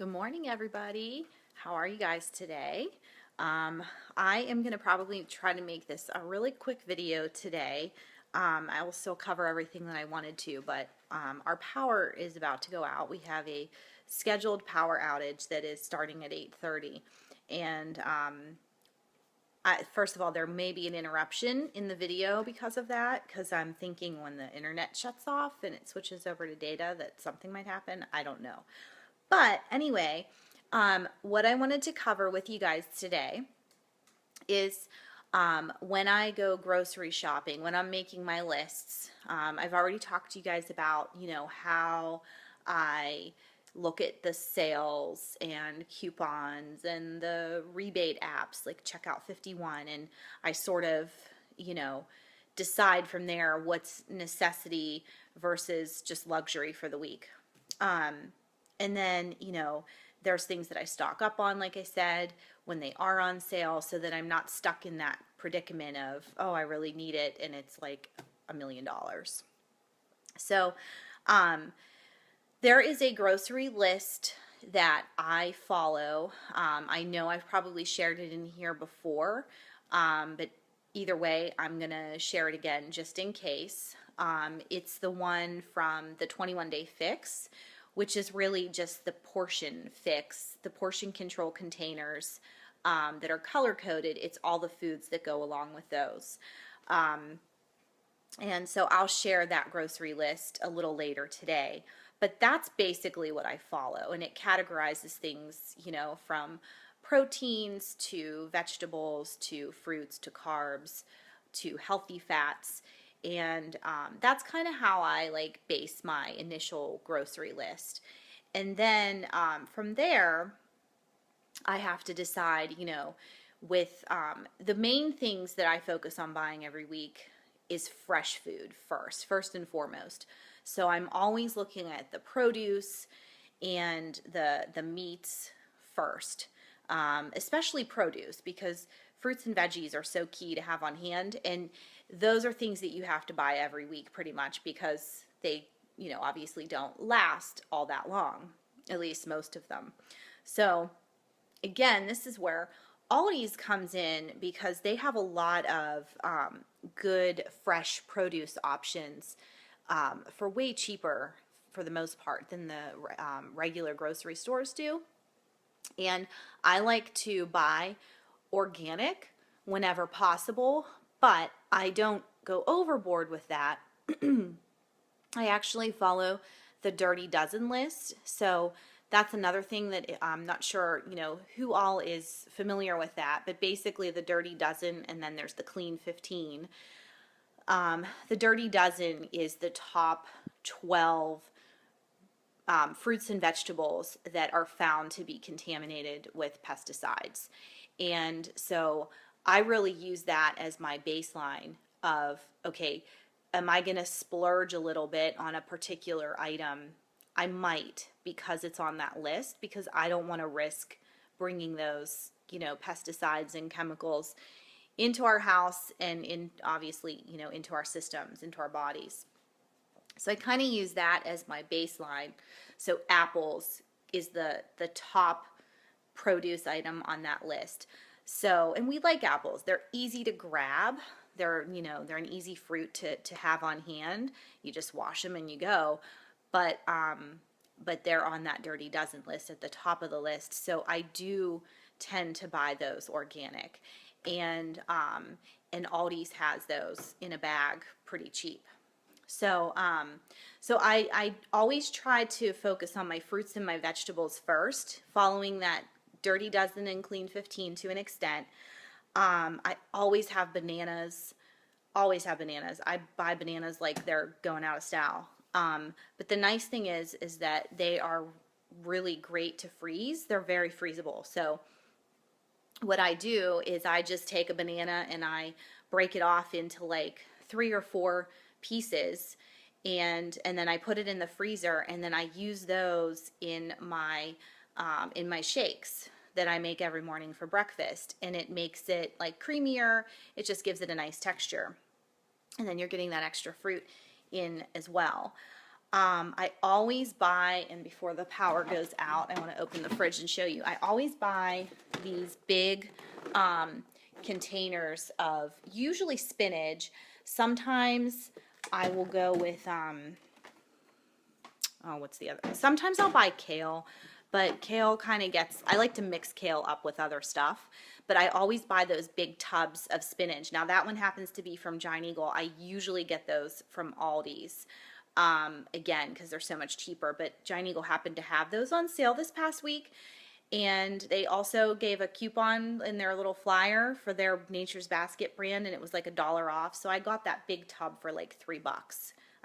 Good morning, everybody. How are you guys today? I am going to probably try to make this a really quick video today. I will still cover everything that I wanted to, but our power is about to go out. We have a scheduled power outage that is starting at 8:30, and first of all, there may be an interruption in the video because of that, because I'm thinking when the internet shuts off and it switches over to data that something might happen. I don't know. But anyway, what I wanted to cover with you guys today is when I go grocery shopping, when I'm making my lists. I've already talked to you guys about, how I look at the sales and coupons and the rebate apps like Checkout 51, and I sort of, decide from there what's necessity versus just luxury for the week. And then, there's things that I stock up on, like I said, when they are on sale, so that I'm not stuck in that predicament of, oh, I really need it, and it's like $1 million. So, there is a grocery list that I follow. I know I've probably shared it in here before, but either way, I'm going to share it again just in case. It's the one from the 21-Day Fix, which is really just the portion fix, the portion control containers that are color coded. It's all the foods that go along with those. And so I'll share that grocery list a little later today. But that's basically what I follow, and it categorizes things, from proteins to vegetables to fruits to carbs to healthy fats. And that's kind of how I base my initial grocery list. And then from there, I have to decide, with the main things that I focus on buying every week is fresh food first and foremost. So I'm always looking at the produce and the meats first, especially produce, because fruits and veggies are so key to have on hand, and those are things that you have to buy every week pretty much, because they, obviously don't last all that long, at least most of them. So again, this is where Aldi's comes in, because they have a lot of good fresh produce options for way cheaper for the most part than the regular grocery stores do. And I like to buy organic whenever possible, but I don't go overboard with that. I actually follow the Dirty Dozen list. So that's another thing that I'm not sure, who all is familiar with that, but basically the Dirty Dozen, and then there's the Clean 15. The Dirty Dozen is the top 12 fruits and vegetables that are found to be contaminated with pesticides. And so I really use that as my baseline of, okay, am I going to splurge a little bit on a particular item? I might, because it's on that list, because I don't want to risk bringing those, pesticides and chemicals into our house and obviously, into our systems, into our bodies. So I kind of use that as my baseline. So apples is the top produce item on that list. So, and we like apples. They're easy to grab. They're an easy fruit to have on hand. You just wash them and you go. But they're on that Dirty Dozen list at the top of the list. So I do tend to buy those organic. And Aldi's has those in a bag pretty cheap. So I always try to focus on my fruits and my vegetables first, following that Dirty Dozen and Clean 15 to an extent. I always have bananas. I buy bananas like they're going out of style. But the nice thing is that they are really great to freeze. They're very freezable. So what I do is I just take a banana and I break it off into like 3 or 4 pieces, and then I put it in the freezer, and then I use those in my shakes that I make every morning for breakfast, and it makes it like creamier. It just gives it a nice texture, and then you're getting that extra fruit in as well. I always buy, and before the power goes out, I want to open the fridge and show you. I always buy these big containers of usually spinach. Sometimes I will go with, oh, what's the other? Sometimes I'll buy kale, but kale kind of gets, I like to mix kale up with other stuff. But I always buy those big tubs of spinach. Now that one happens to be from Giant Eagle. I usually get those from Aldi's. Again, because they're so much cheaper. But Giant Eagle happened to have those on sale this past week. And they also gave a coupon in their little flyer for their Nature's Basket brand, and it was like $1 off. So I got that big tub for like $3,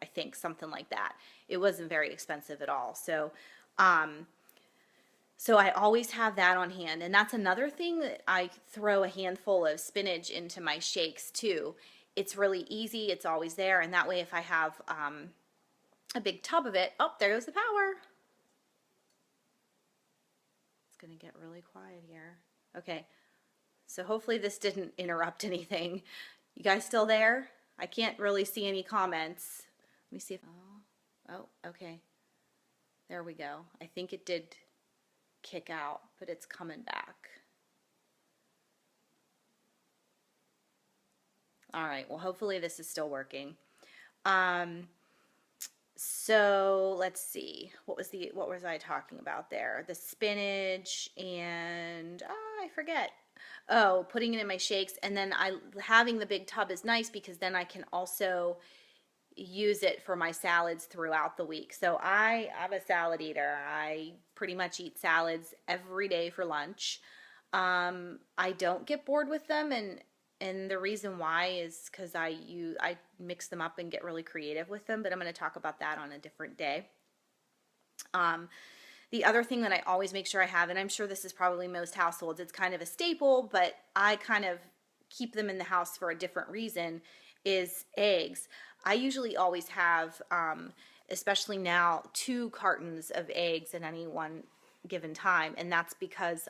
I think, something like that. It wasn't very expensive at all. So I always have that on hand. And that's another thing that I throw a handful of spinach into my shakes too. It's really easy. It's always there. And that way if I have a big tub of it, oh, there goes the power. It's going to get really quiet here. Okay. So hopefully this didn't interrupt anything. You guys still there? I can't really see any comments. Let me see if, oh, okay. There we go. I think it did kick out, but it's coming back. All right, well, hopefully this is still working. So let's see, what was I talking about there? The spinach and I forget. Oh, putting it in my shakes, and then having the big tub is nice because then I can also use it for my salads throughout the week. So I'm a salad eater. I pretty much eat salads every day for lunch. I don't get bored with them, and the reason why is because I mix them up and get really creative with them, but I'm going to talk about that on a different day. The other thing that I always make sure I have, and I'm sure this is probably most households, it's kind of a staple, but I kind of keep them in the house for a different reason, is eggs. I usually always have, especially now, 2 cartons of eggs at any one given time, and that's because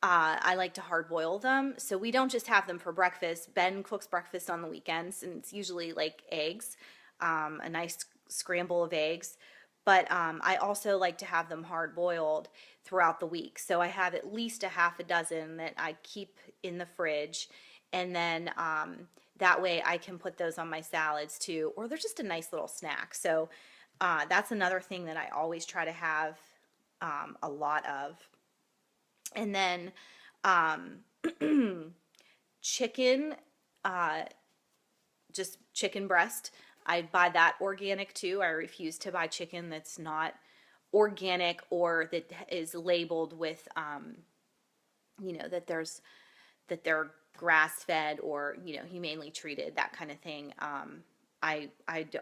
I like to hard boil them. So we don't just have them for breakfast. Ben cooks breakfast on the weekends, and it's usually like eggs, a nice scramble of eggs. But I also like to have them hard boiled throughout the week. So I have at least a half a dozen that I keep in the fridge. And then that way I can put those on my salads too, or they're just a nice little snack. So that's another thing that I always try to have a lot of. And then chicken, just chicken breast. I buy that organic too. I refuse to buy chicken that's not organic or that is labeled with, that they're grass fed or, humanely treated, that kind of thing. I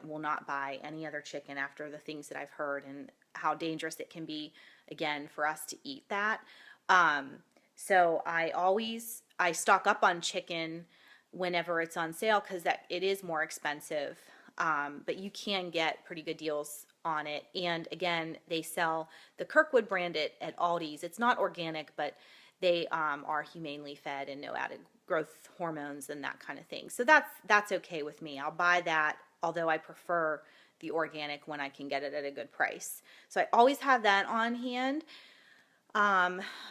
will not buy any other chicken after the things that I've heard and how dangerous it can be, again, for us to eat that. So I stock up on chicken whenever it's on sale because it is more expensive. But you can get pretty good deals on it. And again, they sell the Kirkwood brand at Aldi's. It's not organic, but they are humanely fed and no added growth hormones and that kind of thing. So that's okay with me. I'll buy that, although I prefer the organic when I can get it at a good price. So I always have that on hand.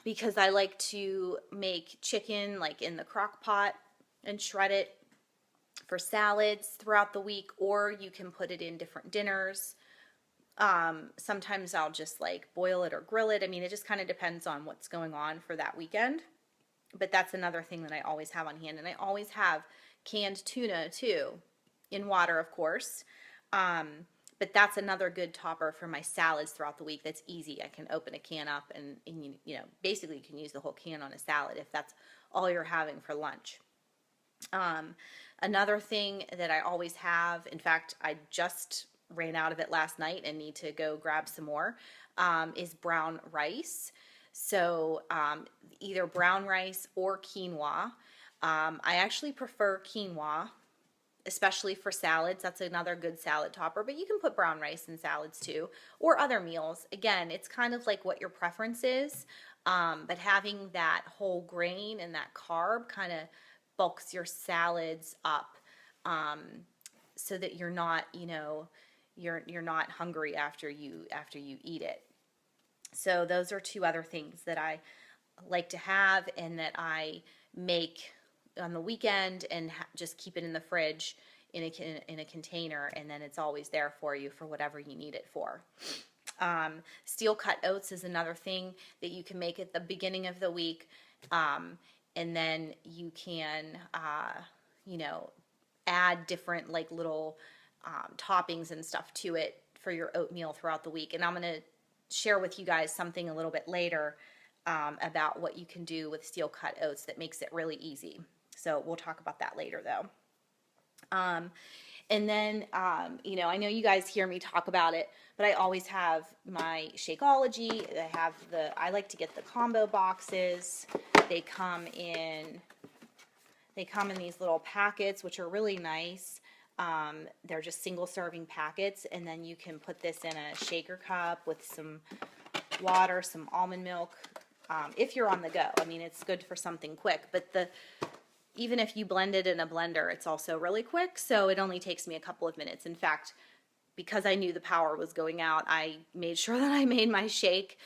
Because I like to make chicken like in the crock pot and shred it for salads throughout the week, or you can put it in different dinners. Sometimes I'll just like boil it or grill it. I mean, it just kind of depends on what's going on for that weekend. But that's another thing that I always have on hand. And I always have canned tuna too, in water, of course. But that's another good topper for my salads throughout the week. That's easy. I can open a can up and basically you can use the whole can on a salad if that's all you're having for lunch. Another thing that I always have, in fact, I just ran out of it last night and need to go grab some more, is brown rice. So either brown rice or quinoa. I actually prefer quinoa, especially for salads. That's another good salad topper, but you can put brown rice in salads too, or other meals. Again, it's kind of like what your preference is, but having that whole grain and that carb kind of bulks your salads up, so that you're not, you're not hungry after you eat it. So those are two other things that I like to have and that I make on the weekend and just keep it in the fridge in a container, and then it's always there for you for whatever you need it for. Steel cut oats is another thing that you can make at the beginning of the week, and then you can, you know, add different like little toppings and stuff to it for your oatmeal throughout the week. And I'm going to share with you guys something a little bit later about what you can do with steel cut oats that makes it really easy. So we'll talk about that later though. And then, you know, I know you guys hear me talk about it, but I always have my Shakeology. I like to get the combo boxes. They come in these little packets, which are really nice. They're just single serving packets, and then you can put this in a shaker cup with some water, some almond milk, if you're on the go. I mean, it's good for something quick, but even if you blend it in a blender, it's also really quick, so it only takes me a couple of minutes. In fact, because I knew the power was going out, I made sure that I made my shake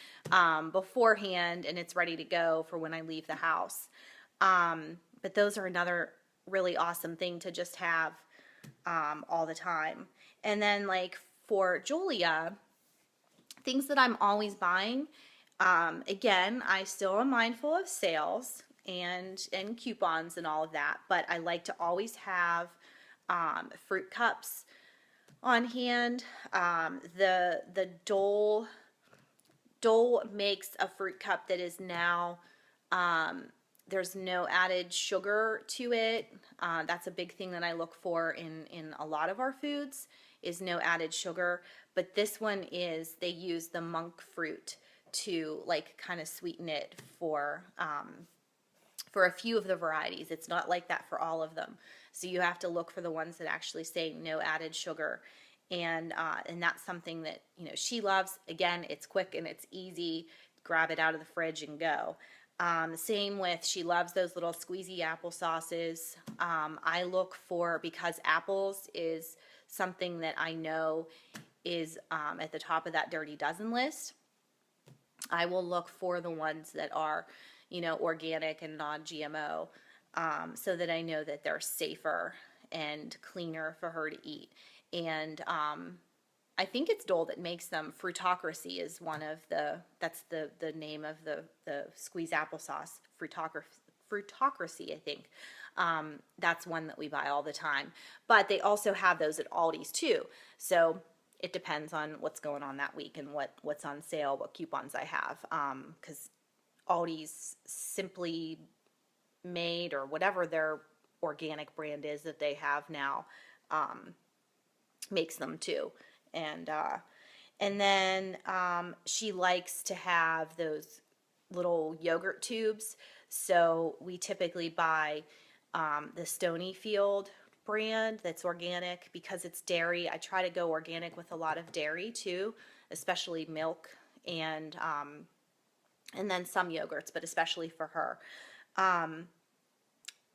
beforehand, and it's ready to go for when I leave the house. But those are another really awesome thing to just have all the time. And then like for Julia, things that I'm always buying, again, I still am mindful of sales and coupons and all of that, but I like to always have fruit cups on hand. The Dole makes a fruit cup that is now there's no added sugar to it. That's a big thing that I look for in a lot of our foods, is no added sugar. But this one is, they use the monk fruit to like kind of sweeten it for a few of the varieties. It's not like that for all of them. So you have to look for the ones that actually say no added sugar. And that's something that, you know, she loves. Again, it's quick and it's easy. Grab it out of the fridge and go. Same with, she loves those little squeezy apple sauces. I look for, because apples is something that I know is at the top of that Dirty Dozen list, I will look for the ones that are, you know, organic and non-GMO, so that I know that they're safer and cleaner for her to eat. And I think it's Dole that makes them. Fruitocracy is one of that's the name of the squeeze applesauce. Fruitocracy, I think. That's one that we buy all the time. But they also have those at Aldi's too. So it depends on what's going on that week and what's on sale, what coupons I have. Because Aldi's Simply Made, or whatever their organic brand is that they have now, makes them too. And then she likes to have those little yogurt tubes. So we typically buy the Stonyfield brand that's organic, because it's dairy. I try to go organic with a lot of dairy too, especially milk and then some yogurts, but especially for her.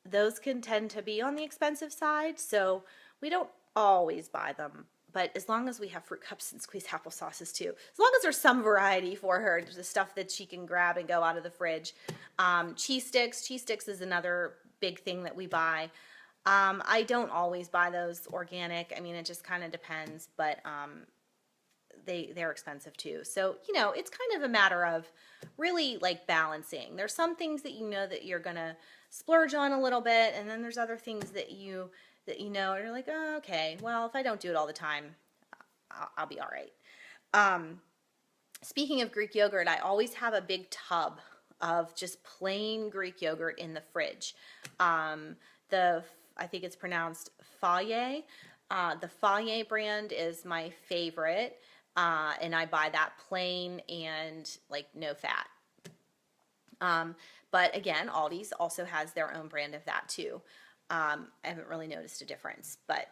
Those can tend to be on the expensive side, so we don't always buy them. But as long as we have fruit cups and squeezed applesauces too, as long as there's some variety for her, the stuff that she can grab and go out of the fridge. Cheese sticks is another big thing that we buy. I don't always buy those organic. I mean, it just kind of depends, but they're expensive too. So, you know, it's kind of a matter of really like balancing. There's some things that you know that you're gonna splurge on a little bit, and then there's other things that you know, you're like, oh, okay, well, if I don't do it all the time, I'll be all right. Speaking of Greek yogurt, I always have a big tub of just plain Greek yogurt in the fridge. I think it's pronounced Fage. The Fage brand is my favorite, and I buy that plain and like no fat. But again, Aldi's also has their own brand of that too. I haven't really noticed a difference, but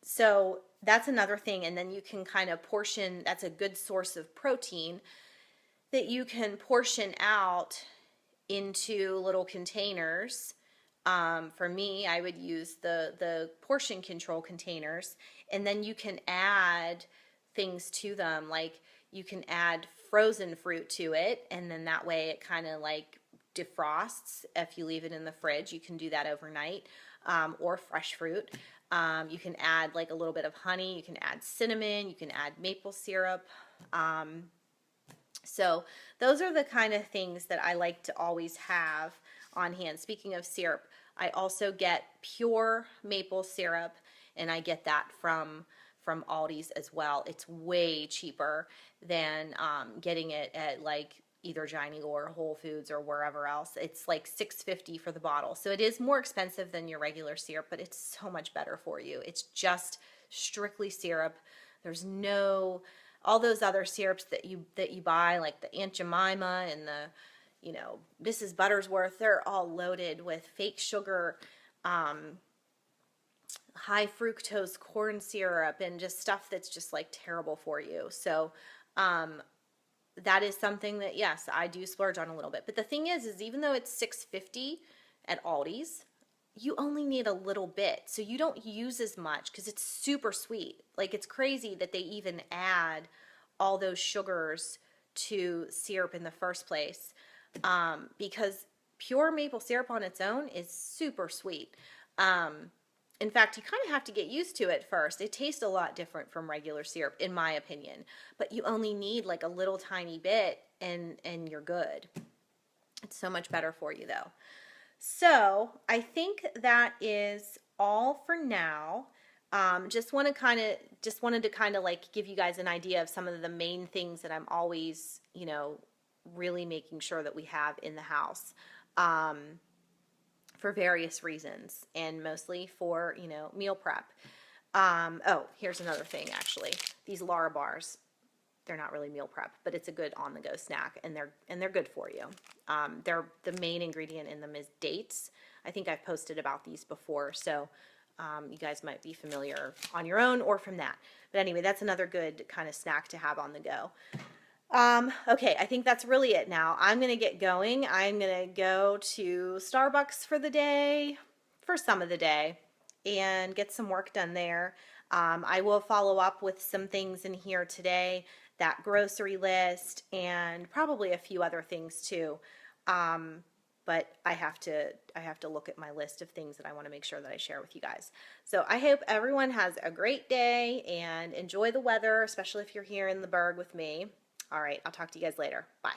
so that's another thing. And then you can kind of portion, that's a good source of protein that you can portion out into little containers For me, I would use the portion control containers, and then you can add things to them, like you can add frozen fruit to it, and then that way it kind of like defrosts if you leave it in the fridge. You can do that overnight, or fresh fruit. You can add like a little bit of honey, you can add cinnamon, you can add maple syrup. So those are the kind of things that I like to always have on hand. Speaking of syrup, I also get pure maple syrup, and I get that from Aldi's as well. It's way cheaper than getting it at like either Giant or Whole Foods or wherever else. It's like $6.50 for the bottle. So it is more expensive than your regular syrup, but it's so much better for you. It's just strictly syrup. There's no all those other syrups that you buy, like the Aunt Jemima and the, Mrs. Buttersworth. They're all loaded with fake sugar, high fructose corn syrup, and just stuff that's just like terrible for you. So that is something that, yes, I do splurge on a little bit. But the thing is even though it's $6.50 at Aldi's, you only need a little bit. So you don't use as much because it's super sweet. Like, it's crazy that they even add all those sugars to syrup in the first place, because pure maple syrup on its own is super sweet. In fact, you kind of have to get used to it first. It tastes a lot different from regular syrup, in my opinion. But you only need like a little tiny bit, and you're good. It's so much better for you, though. So I think that is all for now. Just wanted to kind of like give you guys an idea of some of the main things that I'm always, really making sure that we have in the house, for various reasons, and mostly for, meal prep. Oh, here's another thing, actually. These Lara bars. They're not really meal prep, but it's a good on-the-go snack, and they're good for you. They're the main ingredient in them is dates. I think I've posted about these before, so you guys might be familiar on your own or from that. But anyway, that's another good kind of snack to have on the go. Okay, I think that's really it now. I'm going to get going. I'm going to go to Starbucks for the day, for some of the day, and get some work done there. I will follow up with some things in here today, that grocery list, and probably a few other things too. But I have to look at my list of things that I want to make sure that I share with you guys. So I hope everyone has a great day and enjoy the weather, especially if you're here in the Berg with me. All right, I'll talk to you guys later. Bye.